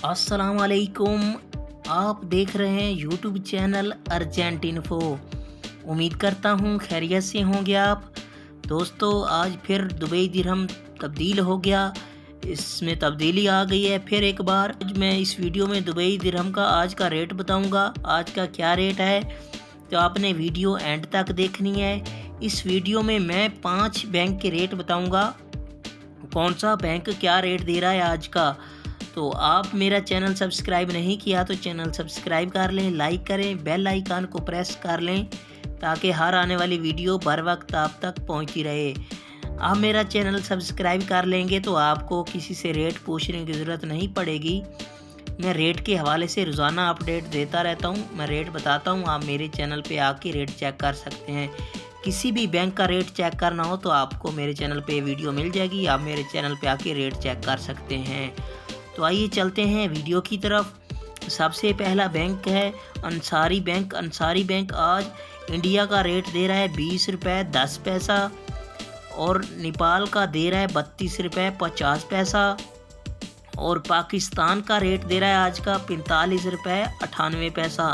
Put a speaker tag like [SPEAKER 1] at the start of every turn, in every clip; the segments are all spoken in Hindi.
[SPEAKER 1] अस्सलाम वालेकुम। आप देख रहे हैं यूट्यूब चैनल अर्जेंट इन्फो। उम्मीद करता हूँ खैरियत से होंगे आप। दोस्तों, आज फिर दुबई दिरहम तब्दील हो गया, इसमें तब्दीली आ गई है फिर एक बार। आज मैं इस वीडियो में दुबई दिरहम का आज का रेट बताऊंगा, आज का क्या रेट है, तो आपने वीडियो एंड तक देखनी है। इस वीडियो में मैं 5 बैंक के रेट बताऊंगा, कौन सा बैंक क्या रेट दे रहा है आज का। तो आप मेरा चैनल सब्सक्राइब नहीं किया तो चैनल सब्सक्राइब कर लें, लाइक करें, बेल आइकन को प्रेस कर लें ताकि हर आने वाली वीडियो बर वक्त आप तक पहुंचती रहे। आप मेरा चैनल सब्सक्राइब कर लेंगे तो आपको किसी से रेट पूछने की ज़रूरत नहीं पड़ेगी। मैं रेट के हवाले से रोज़ाना अपडेट देता रहता हूं, मैं रेट बताता हूं। आप मेरे चैनल पे आके रेट चेक कर सकते हैं। किसी भी बैंक का रेट चेक करना हो तो आपको मेरे चैनल पे वीडियो मिल जाएगी, आप मेरे चैनल पे आके रेट चेक कर सकते हैं। तो आइए चलते हैं वीडियो की तरफ। सबसे पहला बैंक है अंसारी बैंक। अंसारी बैंक आज इंडिया का रेट दे रहा है 20 रुपये 10 पैसा और नेपाल का दे रहा है 32 रुपये 50 पैसा और पाकिस्तान का रेट दे रहा है आज का 45 रुपये 98 पैसा।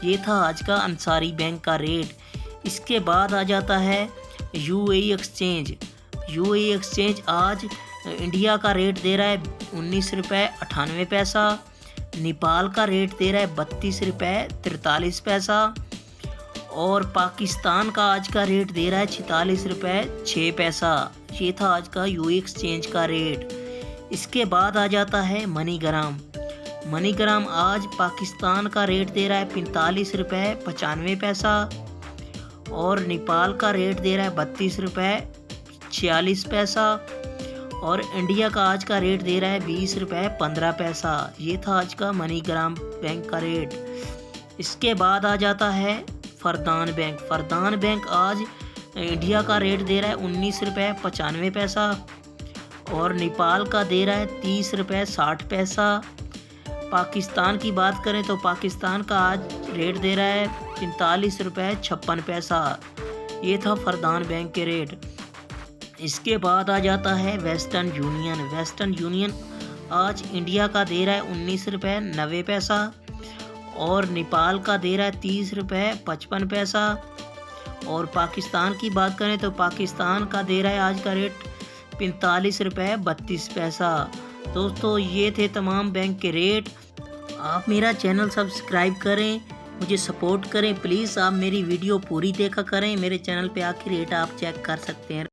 [SPEAKER 1] ये था आज का अंसारी बैंक का रेट। इसके बाद आ जाता है यूएई एक्सचेंज। यूएई एक्सचेंज आज इंडिया का रेट दे रहा है 19 रुपये 98 पैसा, नेपाल का रेट दे रहा है 32 रुपये 43 पैसा और पाकिस्तान का आज का रेट दे रहा है 46 रुपये 6 पैसा। ये था आज का यूएई एक्सचेंज का रेट। इसके बाद आ जाता है मनीग्राम। मनीग्राम आज पाकिस्तान का रेट दे रहा है 45 रुपये 95 पैसा और नेपाल का रेट दे रहा है 32 रुपये 46 पैसा और इंडिया का आज का रेट दे रहा है 20 रुपये 15 पैसा। ये था आज का मनीग्राम बैंक का रेट। इसके बाद आ जाता है फरदान बैंक। फरदान बैंक आज इंडिया का रेट दे रहा है 19 रुपये 95 पैसा और नेपाल का दे रहा है 30 रुपये 60 पैसा। पाकिस्तान की बात करें तो पाकिस्तान का आज रेट दे रहा है 45 रुपये 56 पैसा। ये था फरदान बैंक के रेट। इसके बाद आ जाता है वेस्टर्न यूनियन। वेस्टर्न यूनियन आज इंडिया का दे रहा है 19 रुपये 90 पैसा और नेपाल का दे रहा है 30 रुपये 55 पैसा और पाकिस्तान की बात करें तो पाकिस्तान का दे रहा है आज का रेट 45 रुपये 32 पैसा। दोस्तों, ये थे तमाम बैंक के रेट। आप मेरा चैनल सब्सक्राइब करें, मुझे सपोर्ट करें प्लीज़। आप मेरी वीडियो पूरी देखा करें, मेरे चैनल पे आके रेट आप चेक कर सकते हैं।